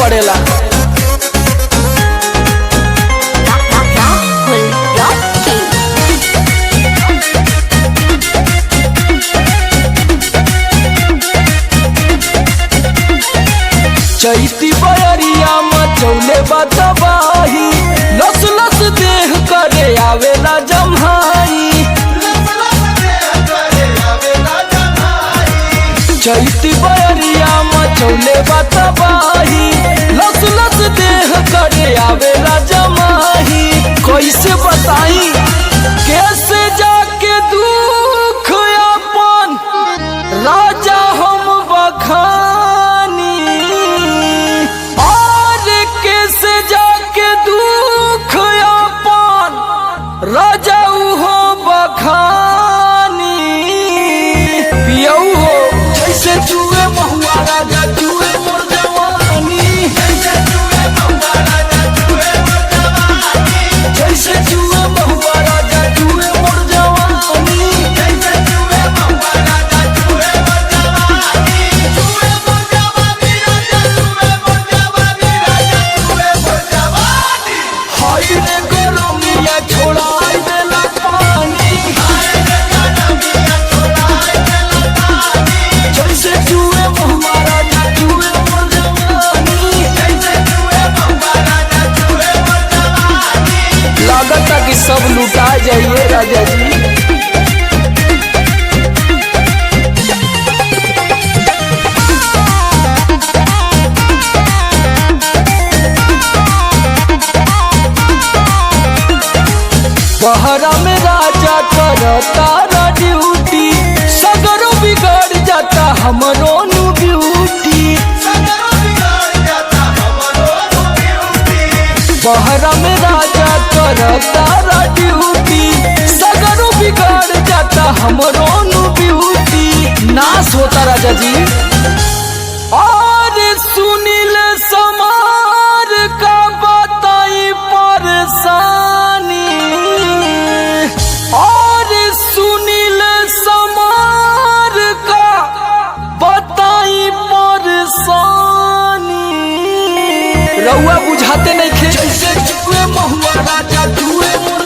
पड़ेला। चैती बयरिया मचौले बतबाही, लस लस देह करे आवेला जम्हाई। चैती बयरिया मचौले बतबाही, लस लस देह करे आवेला जमाही। कैसे बताई कैसे जाके दुख अपन राजा हम बखानी, और कैसे जाके दुख अपन राजा हो बखानी। पियऊ हो जैसे जुए महुआ राजा जुए मोर जवानी, जैसे जुए महुआ राजा जुए मोर जवानी, जैसे जुए महुआ राजा जुए मोर जवानी, जैसे जुए महुआ राजा जुए मोर जवानी, जुए मोर जवानी राजा जुए मोर जवानी, राजा जुए मोर जवानी। हाय रे गरमिया छोड़ाई देला पानी, हाय रे गरमिया छोड़ाई देला पानी, जैसे जुए महुआ राजा जुए मोर जवानी, जैसे जुए महुआ राजा जुए मोर जवानी। लागता कि सब लुटा जाइए राजा जी। बहरा में राजा करता ड्यूटी, सगरो बिगड़ जाता हमरो नु ब्यूटी। बहरा में राजा करता ड्यूटी, सगरो बिगड़ जाता हमरो नु ब्यूटी। नाश होता राजा जी। और सुनील समार का बताई परेशानी, और सुनील समार का बताई परेशानी। रउआ बुझाते नहीं खे जैसे जुए महुआ राजा जुए मोर